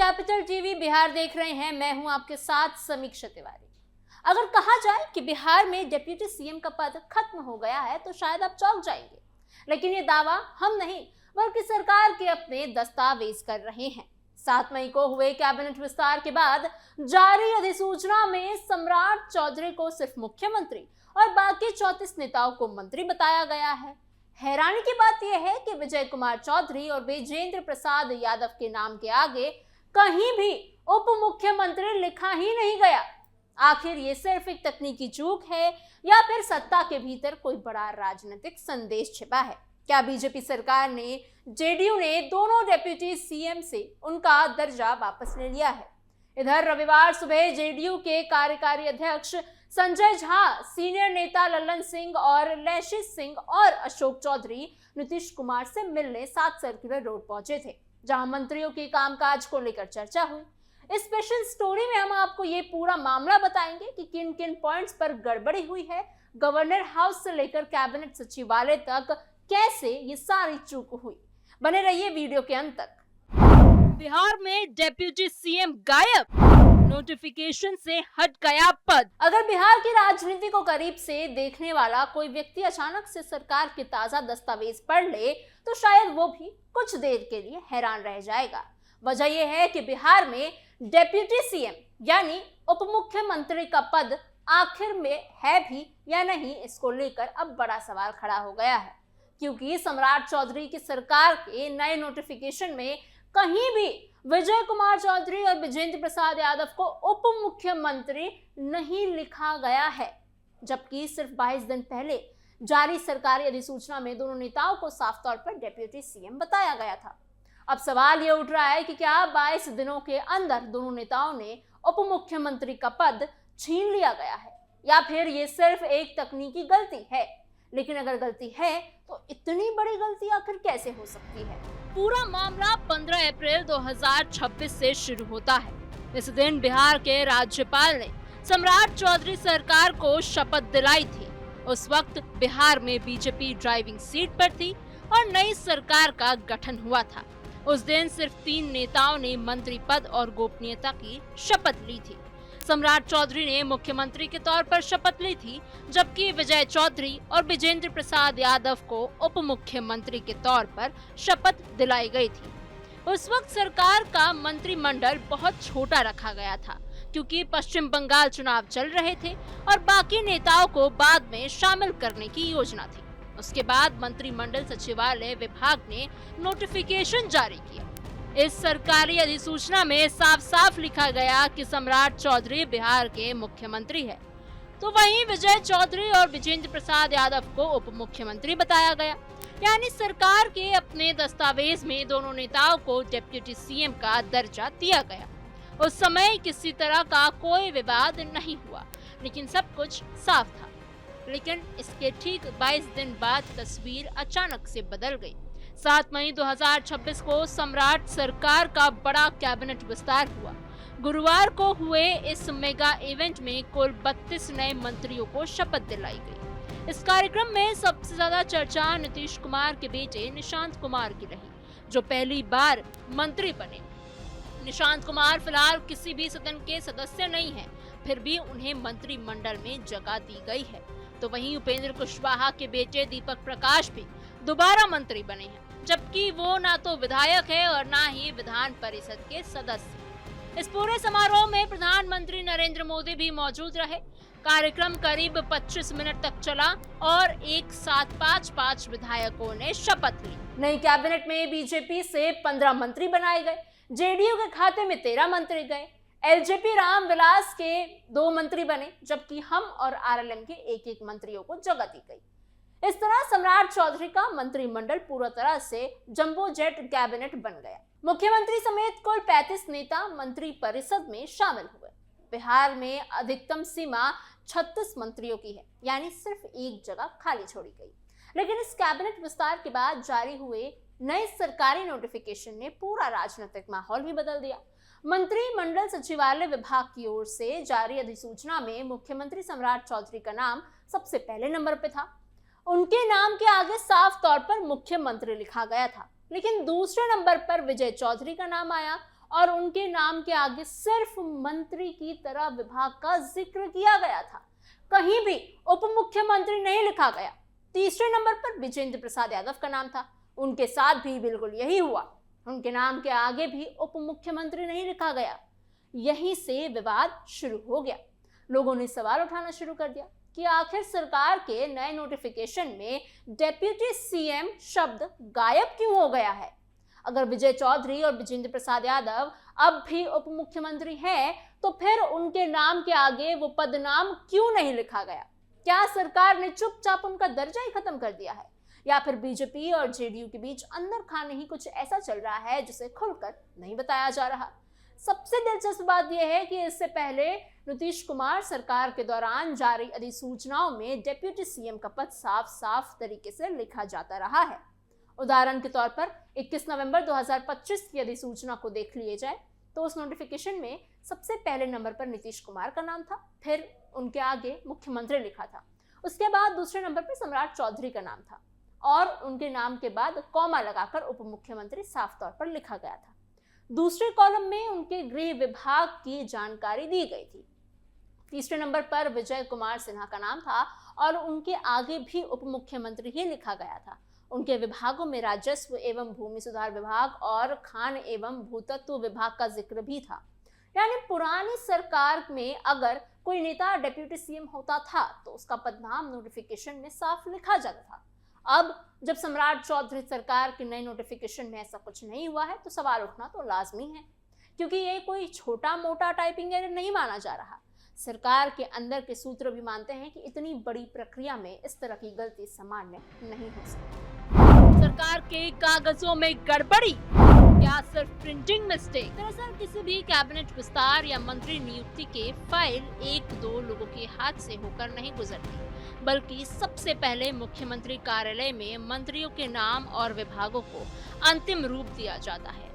Capital TV Bihar देख रहे हैं। मैं हूं आपके साथ समीक्षा तिवारी। अगर कहा जाए कि बिहार में डिप्टी सीएम का पद खत्म हो गया है तो शायद आप चौंक जाएंगे, लेकिन ये दावा हम नहीं बल्कि सरकार के अपने दस्तावेज कर रहे हैं। 7 मई को हुए कैबिनेट विस्तार के बाद जारी अधिसूचना में सम्राट चौधरी को सिर्फ मुख्यमंत्री और बाकी 34 नेताओं को मंत्री बताया गया है। हैरानी की बात यह है कि विजय कुमार चौधरी और विजेंद्र प्रसाद यादव के नाम के आगे कहीं भी उप मुख्यमंत्री लिखा ही नहीं गया। आखिर ये सिर्फ एक तकनीकी चूक है या फिर सत्ता के भीतर कोई बड़ा राजनीतिक संदेश छिपा है? क्या बीजेपी सरकार ने जेडीयू ने दोनों डिप्टी सीएम से उनका दर्जा वापस ले लिया है? इधर रविवार सुबह जेडीयू के कार्यकारी अध्यक्ष संजय झा, सीनियर नेता लल्लन सिंह और लैशिश सिंह और अशोक चौधरी नीतीश कुमार से मिलने 7 सर्कुलर रोड पहुंचे थे, जहां मंत्रियों के कामकाज को लेकर चर्चा हुई। इस स्पेशल स्टोरी में हम आपको ये पूरा मामला बताएंगे कि किन किन पॉइंट्स पर गड़बड़ी हुई है, गवर्नर हाउस से लेकर कैबिनेट सचिवालय तक कैसे ये सारी चूक हुई। बने रहिए वीडियो के अंत तक। बिहार में डिप्टी सीएम गायब, नोटिफिकेशन से हट गया पद। अगर बिहार की राजनीति को करीब से देखने वाला कोई व्यक्ति अचानक से सरकार के ताजा दस्तावेज पढ़ ले तो शायद वो भी कुछ देर के लिए हैरान रह जाएगा। वजह यह है कि बिहार में डिप्टी सीएम यानी उप मुख्यमंत्री का पद आखिर में है भी या नहीं, इसको लेकर अब बड़ा सवाल खड़ा हो गया है, क्योंकि सम्राट चौधरी की सरकार के नए नोटिफिकेशन में कहीं भी विजय कुमार चौधरी और विजेंद्र प्रसाद यादव को उप मुख्यमंत्री नहीं लिखा गया है, जबकि सिर्फ 22 दिन पहले जारी सरकारी अधिसूचना में दोनों नेताओं को साफ तौर पर डिप्टी सीएम बताया गया था। अब सवाल ये उठ रहा है कि क्या 22 दिनों के अंदर दोनों नेताओं ने उप मुख्यमंत्री का पद छीन लिया गया है, या फिर ये सिर्फ एक तकनीकी गलती है? लेकिन अगर गलती है तो इतनी बड़ी गलती आखिर कैसे हो सकती है? पूरा मामला 15 अप्रैल 2026 से शुरू होता है। इस दिन बिहार के राज्यपाल ने सम्राट चौधरी सरकार को शपथ दिलाई थी। उस वक्त बिहार में बीजेपी ड्राइविंग सीट पर थी और नई सरकार का गठन हुआ था। उस दिन सिर्फ 3 नेताओं ने मंत्री पद और गोपनीयता की शपथ ली थी। सम्राट चौधरी ने मुख्यमंत्री के तौर पर शपथ ली थी, जबकि विजय चौधरी और विजेंद्र प्रसाद यादव को उप मुख्यमंत्री के तौर पर शपथ दिलाई गई थी। उस वक्त सरकार का मंत्रिमंडल बहुत छोटा रखा गया था, क्योंकि पश्चिम बंगाल चुनाव चल रहे थे और बाकी नेताओं को बाद में शामिल करने की योजना थी। उसके बाद मंत्रिमंडल सचिवालय विभाग ने नोटिफिकेशन जारी किया। इस सरकारी अधिसूचना में साफ साफ लिखा गया कि सम्राट चौधरी बिहार के मुख्यमंत्री है, तो वहीं विजय चौधरी और विजेंद्र प्रसाद यादव को उप मुख्यमंत्री बताया गया। यानी सरकार के अपने दस्तावेज में दोनों नेताओं को डिप्टी सीएम का दर्जा दिया गया। उस समय किसी तरह का कोई विवाद नहीं हुआ, लेकिन सब कुछ साफ था। लेकिन इसके ठीक 22 दिन बाद तस्वीर अचानक से बदल गई। 7 मई 2026 को सम्राट सरकार का बड़ा कैबिनेट विस्तार हुआ। गुरुवार को हुए इस मेगा इवेंट में कुल 32 नए मंत्रियों को शपथ दिलाई गई। इस कार्यक्रम में सबसे ज्यादा चर्चा नीतीश कुमार के बेटे निशांत कुमार की रही, जो पहली बार मंत्री बने। निशांत कुमार फिलहाल किसी भी सदन के सदस्य नहीं हैं, फिर भी उन्हें मंत्रिमंडल में जगह दी गई है। तो वहीं उपेंद्र कुशवाहा के बेटे दीपक प्रकाश भी दोबारा मंत्री बने हैं, जबकि वो ना तो विधायक है और ना ही विधान परिषद के सदस्य। इस पूरे समारोह में प्रधानमंत्री नरेंद्र मोदी भी मौजूद रहे। कार्यक्रम करीब 25 मिनट तक चला और एक साथ 5 विधायकों ने शपथ ली। नई कैबिनेट में बीजेपी से 15 मंत्री बनाए गए, जेडीयू के खाते में 13 मंत्री गए, एलजेपी रामविलास के 2 मंत्री बने, जबकि हम और आरएलएम के 1 मंत्रियों को जगह दी गई। इस तरह सम्राट चौधरी का मंत्रिमंडल पूरा तरह से जंबो जेट कैबिनेट बन गया। मुख्यमंत्री समेत कुल 35 नेता मंत्री परिषद में शामिल हुए। बिहार में अधिकतम सीमा 36 मंत्रियों की है, यानी सिर्फ एक जगह खाली छोड़ी गई। लेकिन इस कैबिनेट विस्तार के बाद जारी हुए नए सरकारी नोटिफिकेशन ने पूरा राजनीतिक माहौल भी बदल दिया। मंत्रिमंडल सचिवालय विभाग की ओर से जारी अधिसूचना में मुख्यमंत्री सम्राट चौधरी का नाम सबसे पहले नंबर पे था। उनके नाम के आगे साफ तौर पर मुख्यमंत्री लिखा गया था, लेकिन दूसरे नंबर पर विजय चौधरी का नाम आया और उनके नाम के आगे सिर्फ मंत्री की तरह विभाग का जिक्र किया गया था, कहीं भी उप मुख्यमंत्री नहीं लिखा गया। तीसरे नंबर पर विजेंद्र प्रसाद यादव का नाम था, उनके साथ भी बिल्कुल यही हुआ, उनके नाम के आगे भी उप मुख्यमंत्री नहीं लिखा गया। यहीं से विवाद शुरू हो गया। लोगों ने सवाल उठाना शुरू कर दिया कि आखिर सरकार के नए नोटिफिकेशन में डेप्यूटी सीएम शब्द गायब क्यों हो गया है। अगर विजय चौधरी और विजेंद्र प्रसाद यादव अब भी उप मुख्यमंत्री हैं, तो फिर उनके नाम के आगे वो पदनाम क्यों नहीं लिखा गया? क्या सरकार ने चुपचाप उनका दर्जा ही खत्म कर दिया है, या फिर बीजेपी और जेडीयू के बीच अंदर खाने ही कुछ ऐसा चल रहा है जिसे खुलकर नहीं बताया जा रहा? सबसे दिलचस्प बात यह है कि इससे पहले नीतीश कुमार सरकार के दौरान जारी अधिसूचनाओं में डेप्यूटी सीएम का पद साफ साफ तरीके से लिखा जाता रहा है। उदाहरण के तौर पर 21 नवंबर 2025 की अधिसूचना को देख लिए जाए तो उस नोटिफिकेशन में सबसे पहले नंबर पर नीतीश कुमार का नाम था, फिर उनके आगे मुख्यमंत्री लिखा था, उसके बाद दूसरे नंबर पर सम्राट चौधरी का नाम था और उनके नाम के बाद कॉमा लगाकर उप मुख्यमंत्री साफ तौर पर लिखा गया था। दूसरे कॉलम में उनके गृह विभाग की जानकारी दी गई थी। तीसरे नंबर पर विजय कुमार सिन्हा का नाम था और उनके आगे भी उप मुख्यमंत्री ही लिखा गया था। उनके विभागों में राजस्व एवं भूमि सुधार विभाग और खान एवं भूतत्व विभाग का जिक्र भी था। यानी पुरानी सरकार में अगर कोई नेता डेप्यूटी सीएम होता था तो उसका पदनाम नोटिफिकेशन में साफ लिखा जाता था। अब जब सम्राट चौधरी सरकार के नए नोटिफिकेशन में ऐसा कुछ नहीं हुआ है तो सवाल उठना तो लाजमी है, क्योंकि ये कोई छोटा मोटा टाइपिंग एरर नहीं माना जा रहा। सरकार के अंदर के सूत्र भी मानते हैं कि इतनी बड़ी प्रक्रिया में इस तरह की गलती सामान्य नहीं हो सकती। सरकार के कागजों में गड़बड़ी, क्या सिर्फ प्रिंटिंग मिस्टेक? दरअसल किसी भी कैबिनेट विस्तार या मंत्री नियुक्ति के फाइल एक दो लोगों के हाथ से होकर नहीं गुजरती, बल्कि सबसे पहले मुख्यमंत्री कार्यालय में मंत्रियों के नाम और विभागों को अंतिम रूप दिया जाता है।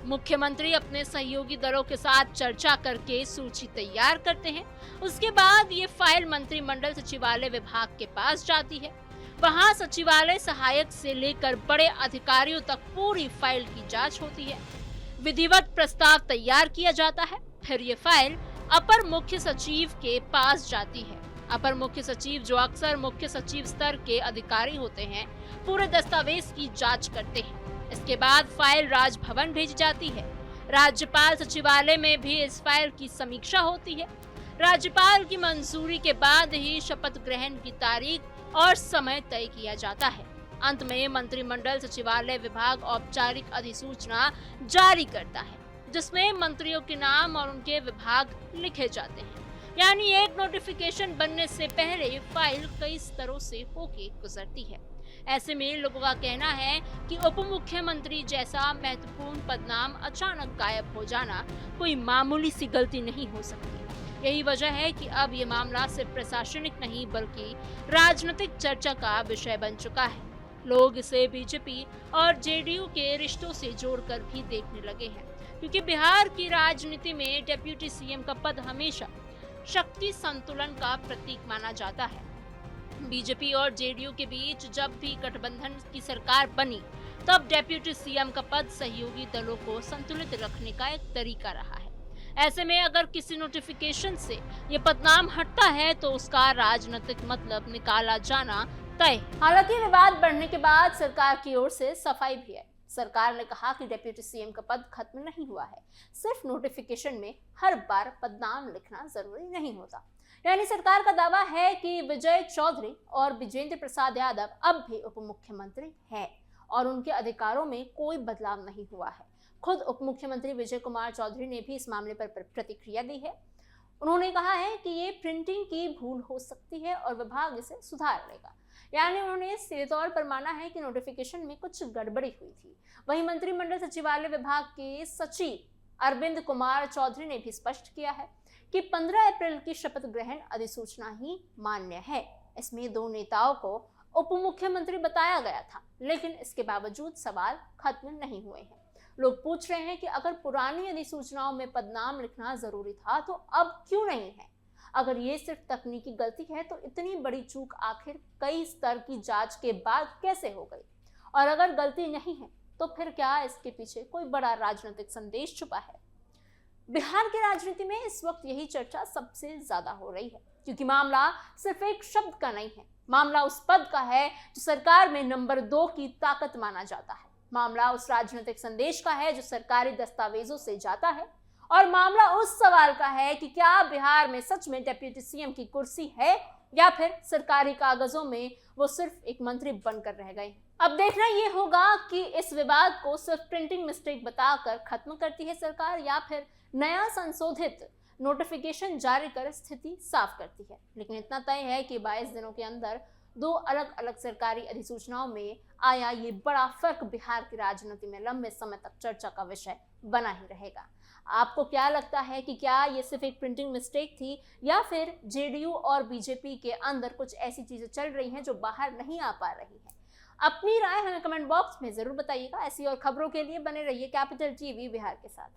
मुख्यमंत्री अपने सहयोगी दलों के साथ चर्चा करके सूची तैयार करते हैं। उसके बाद ये फाइल मंत्रिमंडल सचिवालय विभाग के पास जाती है। वहां सचिवालय सहायक से लेकर बड़े अधिकारियों तक पूरी फाइल की जांच होती है। विधिवत प्रस्ताव तैयार किया जाता है। फिर ये फाइल अपर मुख्य सचिव के पास जाती है। अपर मुख्य सचिव, जो अक्सर मुख्य सचिव स्तर के अधिकारी होते हैं, पूरे दस्तावेज की जांच करते हैं। इसके बाद फाइल राजभवन भेजी जाती है। राज्यपाल सचिवालय में भी इस फाइल की समीक्षा होती है। राज्यपाल की मंजूरी के बाद ही शपथ ग्रहण की तारीख और समय तय किया जाता है। अंत में मंत्रिमंडल सचिवालय विभाग औपचारिक अधिसूचना जारी करता है, जिसमें मंत्रियों के नाम और उनके विभाग लिखे जाते हैं। यानी एक नोटिफिकेशन बनने से पहले फाइल कई स्तरों से होके गुजरती है। ऐसे में लोगों का कहना है कि उप मुख्यमंत्री जैसा महत्वपूर्ण पदनाम अचानक गायब हो जाना कोई मामूली सी गलती नहीं हो सकती। यही वजह है कि अब ये मामला सिर्फ प्रशासनिक नहीं बल्कि राजनीतिक चर्चा का विषय बन चुका है। लोग इसे बीजेपी और जेडीयू के रिश्तों से जोड़कर भी देखने लगे हैं, क्योंकि बिहार की राजनीति में डेप्यूटी सीएम का पद हमेशा शक्ति संतुलन का प्रतीक माना जाता है। बीजेपी और जेडीयू के बीच जब भी गठबंधन की सरकार बनी, तब डेप्यूटी सीएम का पद सहयोगी दलों को संतुलित रखने का एक तरीका रहा है। ऐसे में अगर किसी नोटिफिकेशन से ये पदनाम हटता है तो उसका राजनीतिक मतलब निकाला जाना तय। हालांकि विवाद बढ़ने के बाद सरकार की ओर से सफाई भी है। सरकार ने कहा कि डेप्यूटी सीएम का पद खत्म नहीं हुआ है, सिर्फ नोटिफिकेशन में हर बार पदनाम लिखना जरूरी नहीं होता। यानी सरकार का दावा है कि विजय चौधरी और विजेंद्र प्रसाद यादव अब भी उप मुख्यमंत्री हैं और उनके अधिकारों में कोई बदलाव नहीं हुआ है। खुद उप मुख्यमंत्री विजय कुमार चौधरी ने भी इस मामले पर प्रतिक्रिया दी है। उन्होंने कहा है कि ये प्रिंटिंग की भूल हो सकती है और विभाग इसे सुधार लेगा। यानी उन्होंने सीधे तौर पर माना है कि नोटिफिकेशन में कुछ गड़बड़ी हुई थी। वहीं मंत्रिमंडल सचिवालय विभाग के सचिव अरविंद कुमार चौधरी ने भी स्पष्ट किया है कि 15 अप्रैल की शपथ ग्रहण अधिसूचना ही मान्य है। इसमें दो नेताओं को उप मुख्यमंत्री बताया गया था, लेकिन इसके बावजूद सवाल खत्म नहीं हुए हैं। लोग पूछ रहे हैं कि अगर पुरानी अधिसूचनाओं में पदनाम लिखना जरूरी था तो अब क्यों नहीं है? अगर ये सिर्फ तकनीकी गलती है तो इतनी बड़ी चूक आखिर कई स्तर की जांच के बाद कैसे हो गई? और अगर गलती नहीं है तो फिर क्या इसके पीछे कोई बड़ा राजनीतिक संदेश छुपा है? बिहार की राजनीति में इस वक्त यही चर्चा सबसे ज्यादा हो रही है, क्योंकि मामला सिर्फ एक शब्द का नहीं है। मामला उस पद का है जो सरकार में नंबर 2 की ताकत माना जाता है। मामला उस राजनीतिक संदेश का है जो सरकारी दस्तावेजों से जाता है। और मामला उस सवाल का है कि क्या बिहार में सच में डिप्टी सीएम की कुर्सी है या फिर सरकारी कागजों में वो सिर्फ एक मंत्री बनकर रह गए। अब देखना ये होगा कि इस विवाद को सिर्फ प्रिंटिंग मिस्टेक बताकर खत्म करती है सरकार या फिर नया संशोधित नोटिफिकेशन जारी कर स्थिति साफ करती है। लेकिन इतना तय है कि 22 दिनों के अंदर 2 अलग अलग सरकारी अधिसूचनाओं में आया ये बड़ा फर्क बिहार की राजनीति में लंबे समय तक चर्चा का विषय बना ही रहेगा। आपको क्या लगता है कि क्या ये सिर्फ एक प्रिंटिंग मिस्टेक थी या फिर जेडीयू और बीजेपी के अंदर कुछ ऐसी चीजें चल रही हैं जो बाहर नहीं आ पा रही हैं? अपनी राय हमें कमेंट बॉक्स में जरूर बताइएगा। ऐसी और खबरों के लिए बने रहिए कैपिटल टीवी बिहार के साथ।